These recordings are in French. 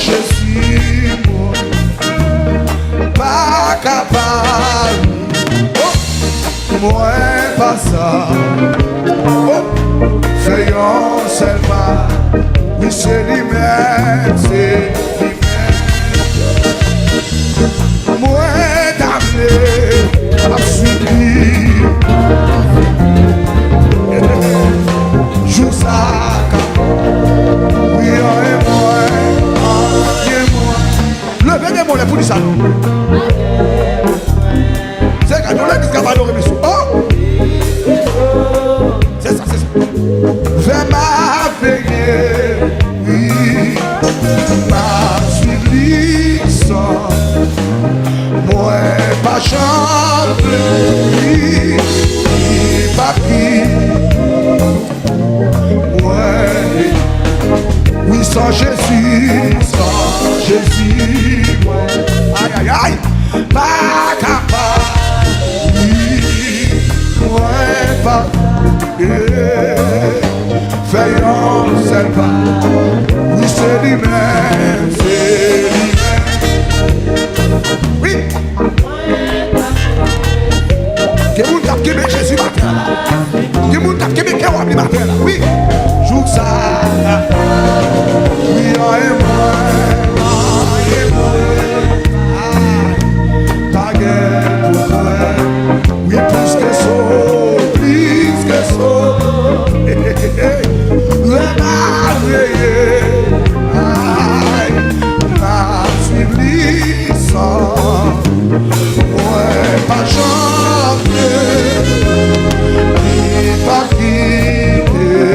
Jésus, pas capable. Moi, pas ça. Faisons seulement. Oui, c'est lui-même, c'est lui-même. Moi, d'amener à subir. Joue ça, oui, et moi. Levez les mots, pour dire ça. C'est quand on l'a dit qu'il va adorer, monsieur. Oh! C'est ça, c'est ça. Fais ma veillée, oui, ma suivi sans. Moi, pas chanter, oui, pas qui. Ouais, oui, sans Jésus, ouais. Aïe, aïe, aïe, pas capable, oui, ouais, pas, faisons seulement, oui, c'est lui-même, oui, que vous tapez Jésus matin, que vous tapez Kéwab matin, oui. Joue ça, oui, et moi, ta guerre pour toi, oui, plus que ça, le marié, la suivi sans, ouais, pas chanter, ni pas quitter.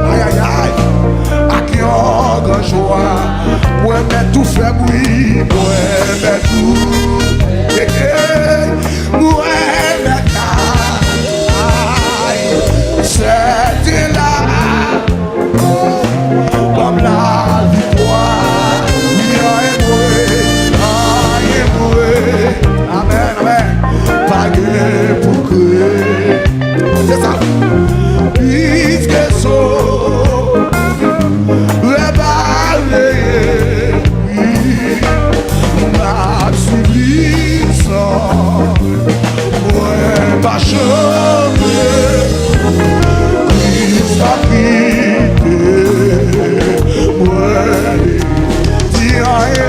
Aïe aïe aïe, à qui on grand joie, pour mettre tout fait bruit, pour mettre tout, pour mettre aïe, c'était là, comme la victoire, amen, amen, pas guère pour créer, c'est ça. Puisque so le balai, oui, m'a suivi sans, ouais, pas chanter, Christ a quitté, ouais, tiens et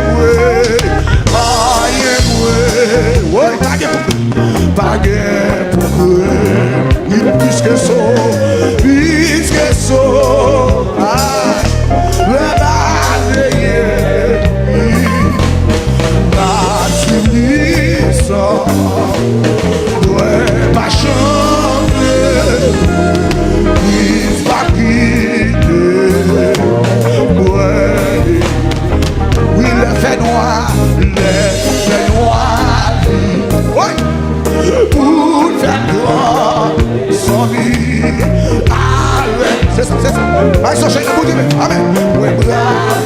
ouais, pas guère pour oui, puisque so, le balayé, ma subissant, ouais, pas chanter, il va quitter, ouais, oui, le fait noir, ouais, pour faire gloire, sans vie. C'est ça, c'est ça. Aïe, ça, j'ai le bout amen. Oui,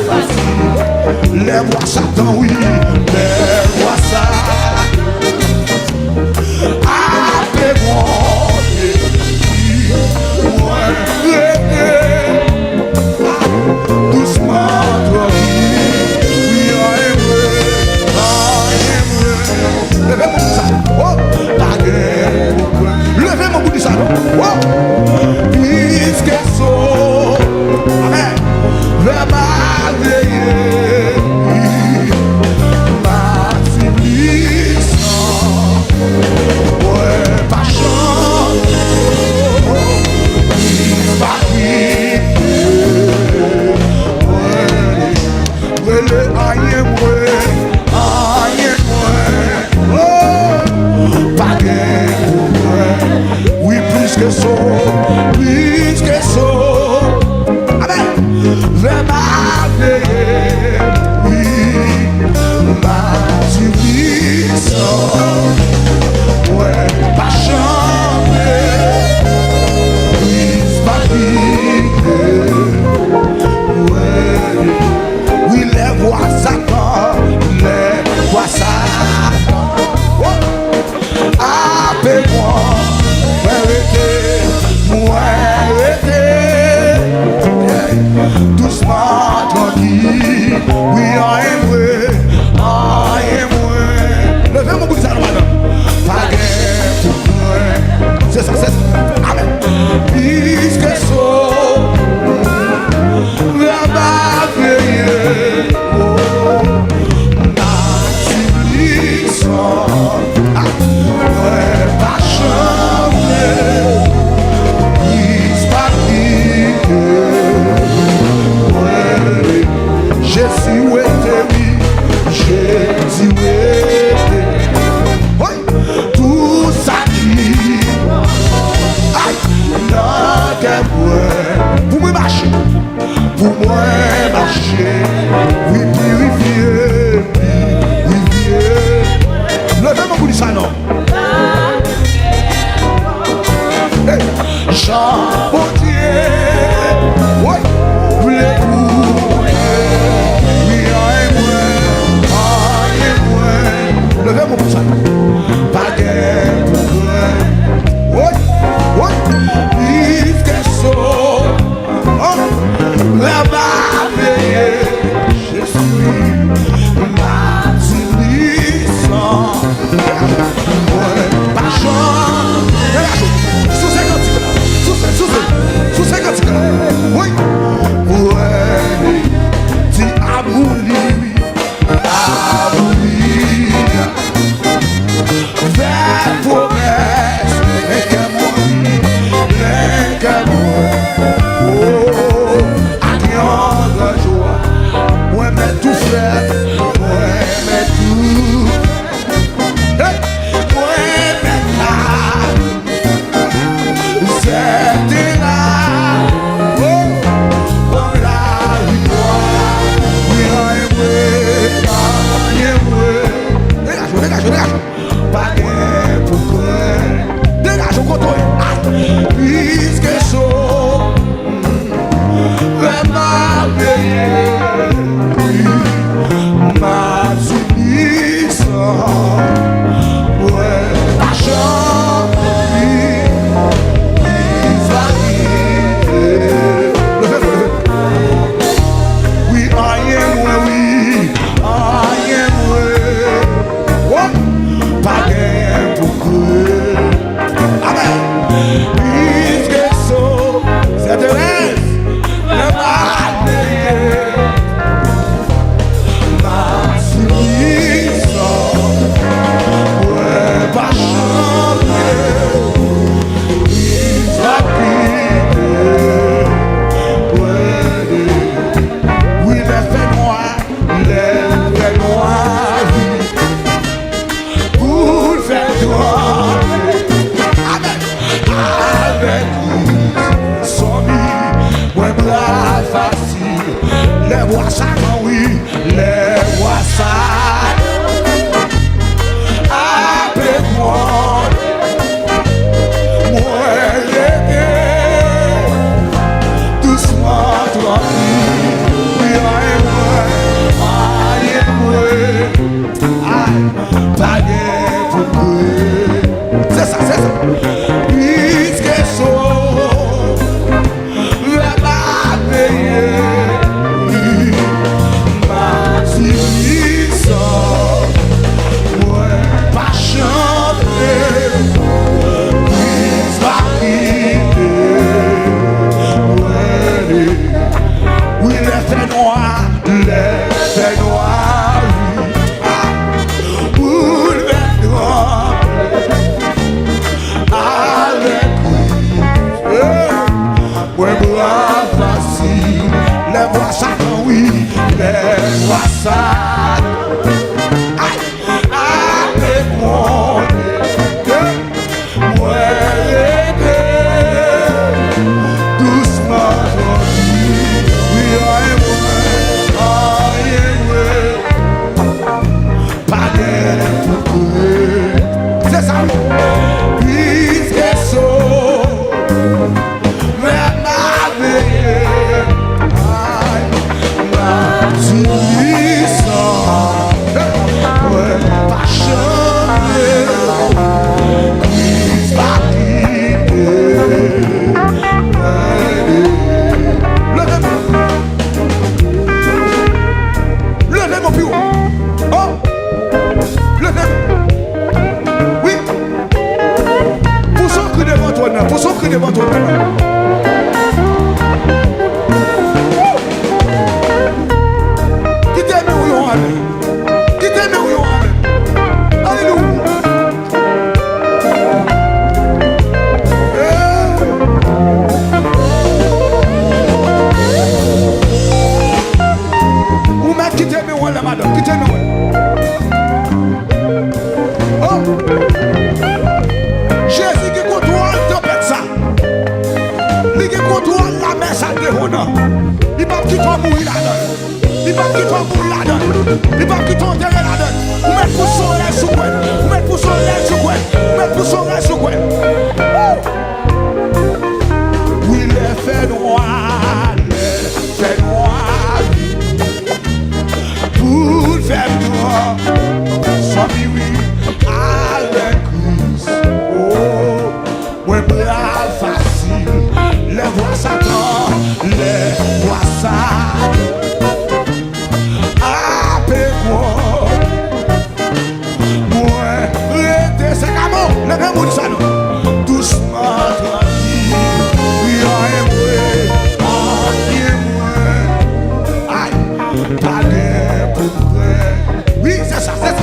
facile. Les rois Satan, oui. Les rois Satan. Appelez-moi. Doucement, toi, oui, levez mon bout de ça. Oh, la guerre. Levez mon bout de ça. Oh. Puisque so, amen, le marié, ma Oui, I am. Levez mon bout de ça, madame. Pas guère pour moi. C'est ça, c'est ça. Amen. Puisque so, la bataille, pour moi marcher, oui purifier, levez mon bout de ça non. Jean Bautier, oui, voulez-vous, oui, I am. Levez mon bout de ça non. Pas guère pour moi, oui, il fait so, là-bas, je suis Martinissant. Pas chant. Sous 50 oui. Ouais. Dis abouli. Fais promesse. Mais qu'à tout fait, mais tout, mais là, c'était là, la victoire, dégage, pas de pourquoi, dégage au côté, puisque chaud, vraiment veillé. là, madame. Quittez-nous. Oh! Jésus qui contrôle tempête ça. Lui qui contrôle la mer ça déhona. Il va quitter mourir là-dedans. Il va quitter mourir là-dedans. Il va quitter enterrer là-dedans. Vous mettez pour son lait sous quoi? Vous mettez pour son lait sous quoi? Vous mettez pour son lait sous quoi? Oui, les faits noirs, les faits noirs. Pour faire noir, sans oui, avec Christ. Oh, ouais, bras facile, les voix Satan, les voix ça. Appelle-moi, moi, restez, c'est comme le même monde ça, doucement, tranquille, oui, aïe, pas de pour vrai. Oui, c'est ça, c'est ça.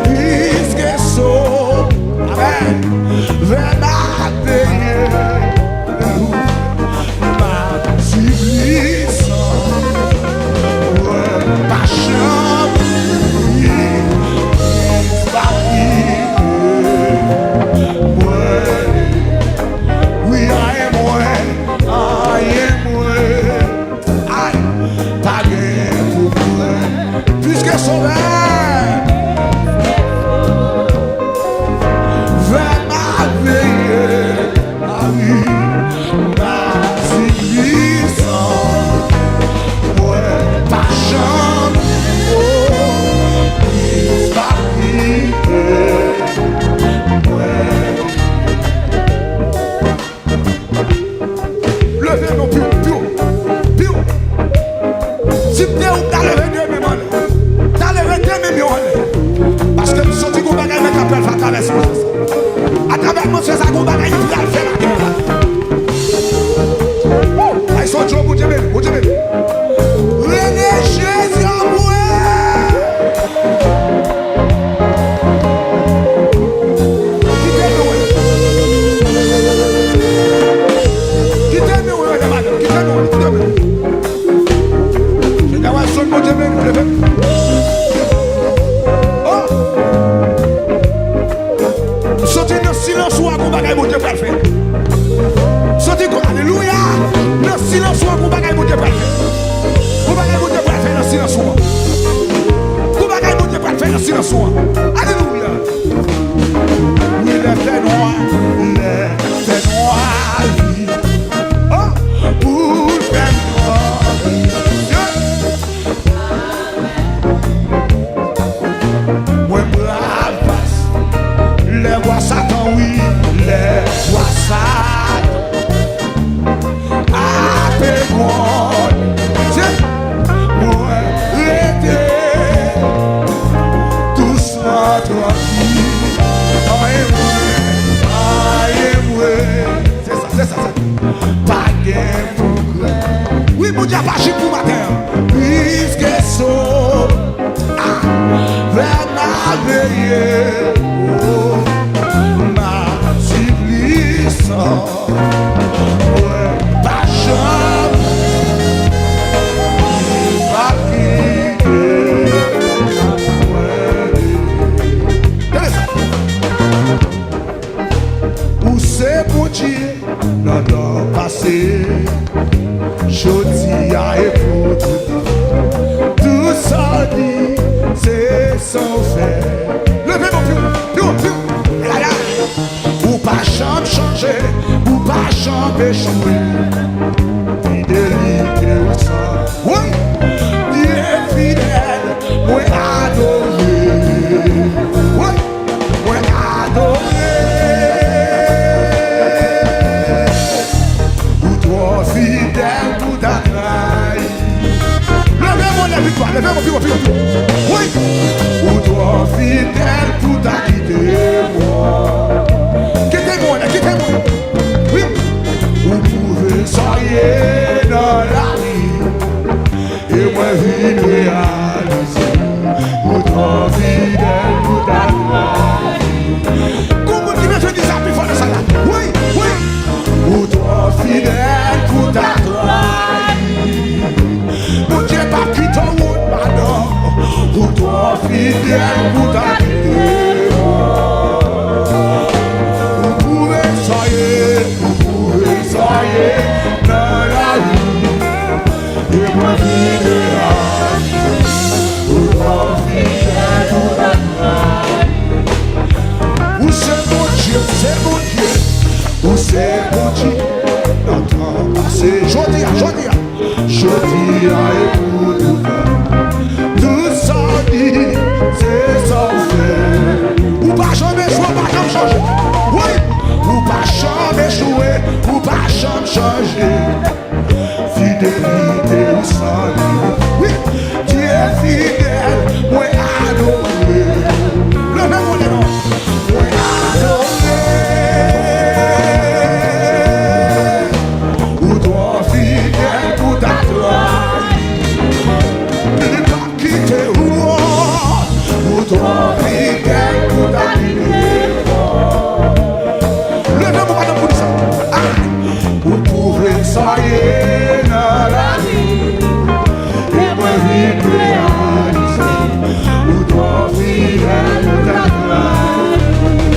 Puisque saut, amen, vers ma veille, ma civilisation, pas chambre, oui, I am one, aïe, pas de pour vrai. Puisque sauveur vers ma veille, ah oui, ma civilisation, ouais, pas chambre, oh, pas levez mon piou, piou, piou. Si tu es où t'as levé Dieu, mais moi, t'as levé Dieu, mais moi. Parce que nous sommes tous les bagages qui appellent à travers ce monde. À travers mon frère, ça nous bagages qui appellent faire la guerre. Ils sont toujours pour Dieu, pour Dieu. René Jésus en moi. Quittez-nous, madame, quittez-nous. Je vais avoir son mot de Dieu, oh! Sortez dans le silence ou à combattre mon Dieu parfait. Sortez comme alléluia. Dans le silence ou à combattre mon Dieu parfait. Combattre mon Dieu parfait dans le silence ou. Combattre mon Dieu parfait dans le silence ou. Alléluia. Oui, les faits noirs, oui. Oh, pour les faits noirs. Moi, brave passe. Les voix Satan, oui, les voix Satan. Appelle-moi, moi, l'été, doucement, tranquille. C'est ça. Pas de progrès. Oui, mon Dieu, pas pour matin. Puisque saut vers ma veille. Ma civilisation, ouais, pas jamais, pas quitter, ouais. Où c'est pour Dieu, dans le passé, jodi a pour tout ça dit, c'est son fait. Levez mon piou. Ou pas chambre changer, ou pas chambre échouer. Fidélité ou ça. Oui, il est fidèle, moi adoré. Oui, moi adoré. Ou toi fidèle pour ta trahi. Levez-moi la victoire, levez-moi piou. Oui, ou toi fidèle pour ta quitté moi. Quittez-moi. Oui. Vous pouvez soyez dans la vie et moi vite réaliser. Vous trop fidèle, vous t'agrandissez. Comment tu veux dire ça plus fort de ça là? Oui. Vous trop fidèle, vous t'agrandissez. Mon Dieu pas quitté au monde, madame. fidèle pour t'habiter. Vous pouvez soyez dans la vie. Et moi fidèle, vous fidèle pour t'habiter. Où c'est mon Dieu, c'est mon Dieu. Où c'est mon Dieu. Notre passé, je dis, et pour tout. Tout ça dit, c'est ça fait. Ou pas jamais jouer, pas jamais changer. Oui, ou pas jamais jouer, ou pas jamais changer. Fidélité ou salut. Oui, tu es fidèle, moi adoré. Le même on est non. Moi adoré. Ou toi fidèle pour ta gloire. Toi fidèle pour ta vie. Levez-moi madame pour ça. Vous pouvez soyez dans la vie. Et moi vite réaliser. Ou toi fidèle pour ta gloire.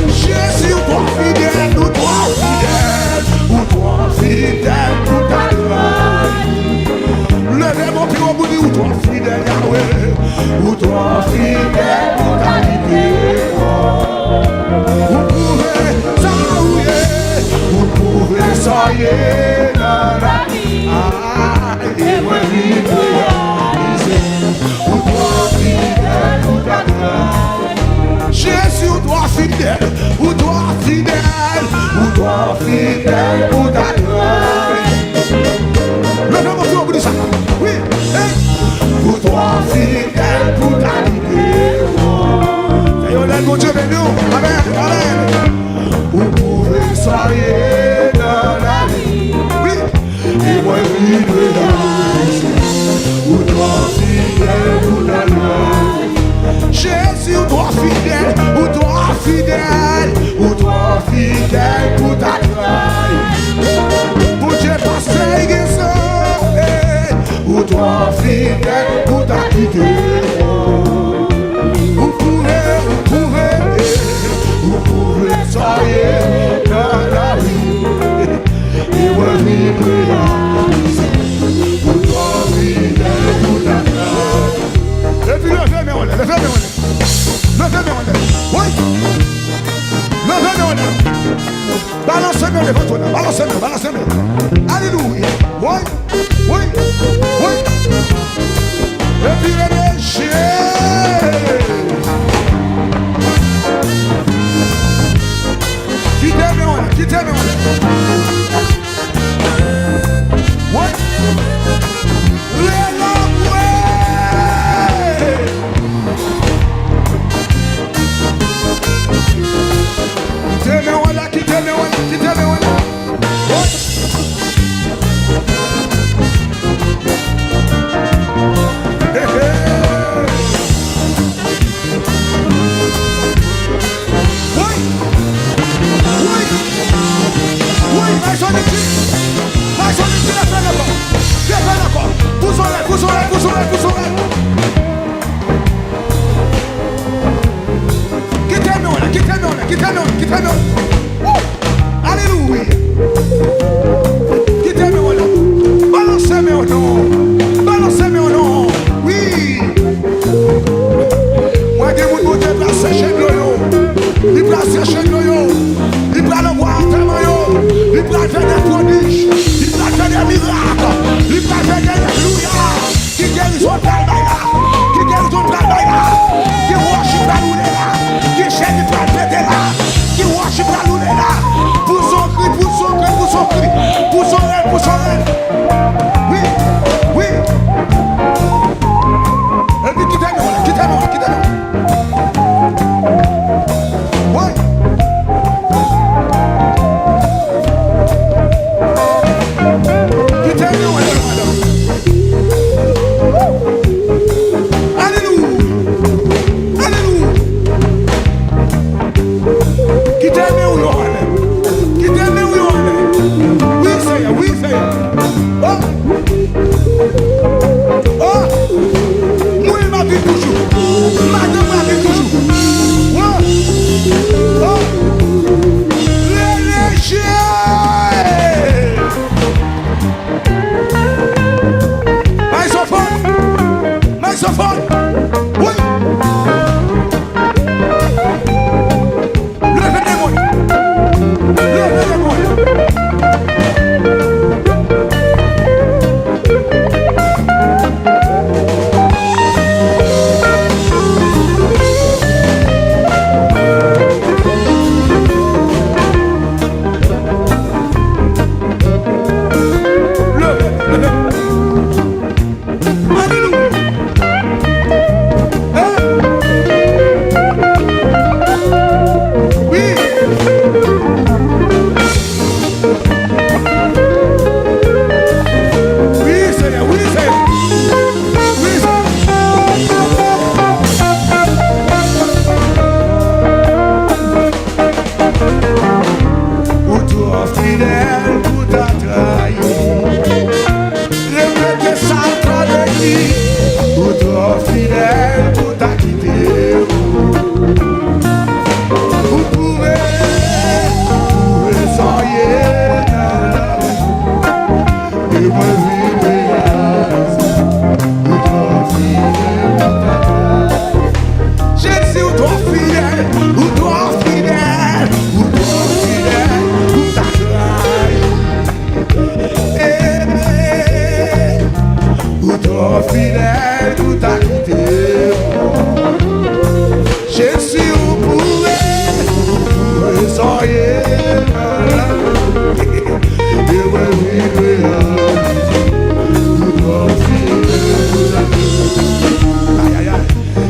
Jésus, ou toi fidèle, ou toi fidèle. Ou toi fidèle pour ta gloire. Levez-moi puis on vous dit ou toi fidèle Yahweh. Ou toi fidèle pour ta vie. Vous pouvez soyez dans la vie. Et moi vivre réaliser. Ou toi fidèle pour ta gloire. Jésus, ou toi fidèle, ou toi fidèle, ou toi fidèle pour ta gloire. Le nom de Dieu, vous dit ça. Oui, ou toi fidèle pour ta vie. Mon Dieu béni, amen, amen. Vous pouvez soyez dans la vie. Oui, et moi vivre réaliser. Ou toi fidèle pour ta gloire. Jésus, ou toi fidèle, ou toi fidèle, ou toi fidèle pour ta gloire. Pour Dieu passer guérison. Ou toi fidèle pour ta vie. Vous pouvez soyez dans la vie. Et moi vivre réaliser. Pour toi fidèle pour ta gloire. Et puis levez-moi, oui. Levez-moi, balancez-moi les votre là, balancez-moi. Alléluia. Oui. Et puis l'énergie. Quittez-moi. Ouais. Quittez-moi.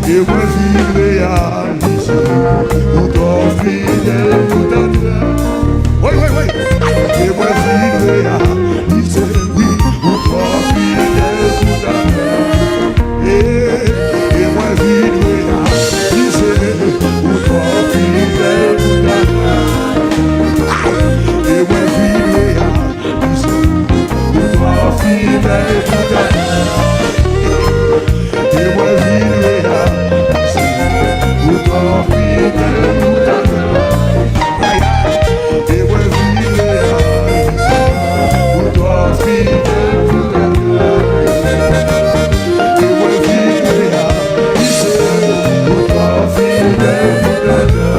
et moi vivre réaliser, ou ton fidèle tout à fait. Oui, oui, oui, et moi vivre réaliser, oui, ou ton fidèle tout à fait. Et moi vivre réaliser, ou ton fidèle tout à fait. Et moi vivre réaliser, ou ton fidèle tout à fait. Et moi vivre réaliser, ou ton fidèle tout à fait. Et moi vivre réaliser, ou ton fidèle tout à fait. Et moi vivre réaliser, ou ton fidèle tout à fait.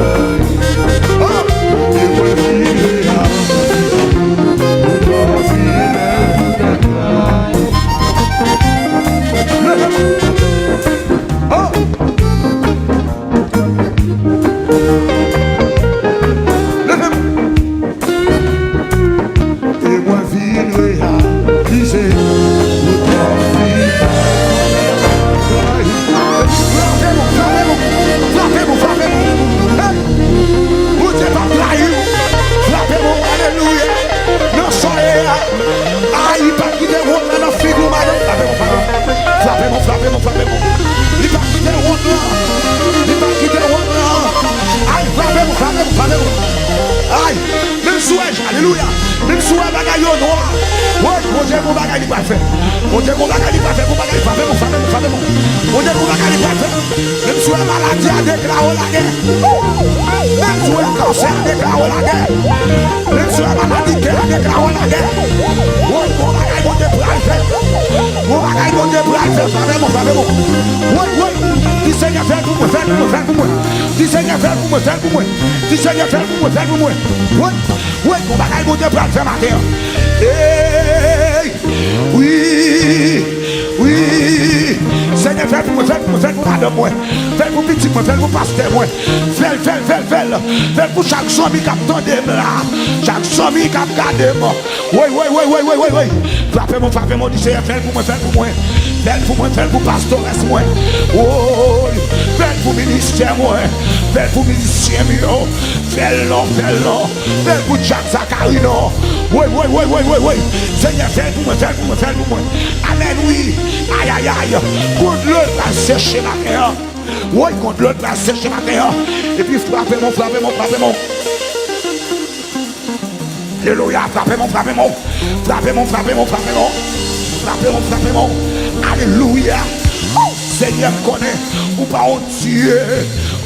Et moi vivre réaliser, ou ton fidèle tout à fait. Oh! Et moi vivre réaliser, ou ton fidèle. Frappez-moi. Vous êtes en trahi. Frappez-moi, alléluia. Non, soyez là. Aïe, pas quitter le monde dans la figure, madame. Frappez-moi. Il va quitter le monde là. Aïe, frappez-moi. Aïe, même souhait, alléluia. Même souhait, bagaille au noir. Oui, mon Dieu, mon bagaille, il va faire. Mon Dieu, mon bagaille, il va faire. Mon bagaille, frappez-moi. Mon Dieu, mon bagaille, il va faire. Même souhait, maladie a déclaré la guerre. Même souhait, cancer a déclaré la guerre. Même souhait, maladie a déclaré la guerre. Oui, mon bagaille, mon Dieu, pour le faire. Mon bagaille, mon Dieu, pour le faire. Frappez-moi. Oui. Dis Seigneur, fais pour moi. Dis Seigneur, fais pour moi. Dis Seigneur, fais pour moi. Oui, mon bagaille, mon Dieu, pour le faire matin. Hey, oui. Seigneur, fais pour madame moi. Fais pour petit moi, fais pour pasteur moi. Fais pour chaque zombie qui a entendu là. Chaque zombie qui a gardé moi. Oui. Frappez-moi, dis Seigneur, fais pour moi. Fais pour pasteur moi. Oui, fais pour ministère moi. Fais pour musicien mieux. Fais-le. Fais pour Jack Zacharino. Oui. Seigneur, fais pour moi. Amen, oui. Aïe. Contre l'autre va sécher ma terre. Oui, contre l'autre va sécher ma terre. Et puis frappez-moi. Alléluia, frappez-moi. Alléluia. Oh, Seigneur connaît, ou pas on Dieu,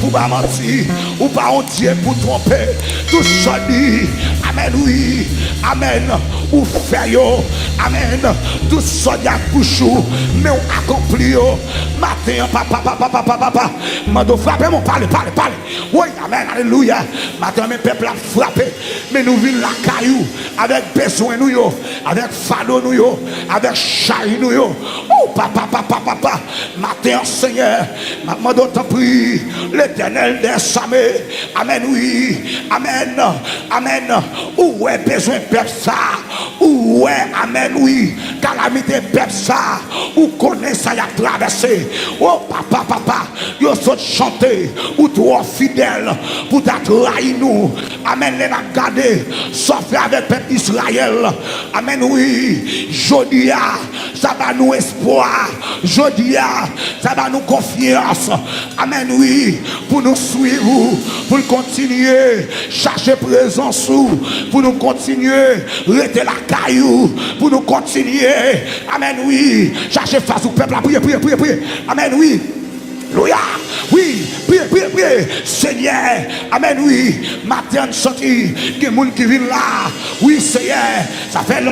pour pas mentir, ou pas on Dieu pour tromper. Tout ça dit, amen, oui, amen, ou fait yo, amen, tout ça dit à bouchou, mais on accomplit yo. Matin, papa, mando frapper mon parle. Oui, amen, alléluia. Matin, mes peuples a frappé, mais nous vivons la caillou, avec besoin nous yo, avec fado nous yo, avec chai nous yo. Oh, papa, matin, Seigneur, maman d'autant prie, l'Éternel des armées, amen, oui, amen, où est besoin peuple ça, où est, amen, oui, calamité peuple ça, où connaît ça y a traversé, oh, papa, yo saute chanter, ou toi fidèle, pour t'attraire nous, amen, les n'a gardé, sauf avec peuple Israël, amen, oui, jodia, ça va nous espoir, jodia, ça va nous confiance, amen, oui, pour nous suivre, pour continuer, chercher présence, pour nous continuer, rester la caillou, pour nous continuer, amen, oui, chercher face au peuple, prier, amen, oui. Alléluia. Oui, priez, Seigneur. Amen, oui. Matin sorti, il y a des gens qui viennent là. Oui, Seigneur. Ça fait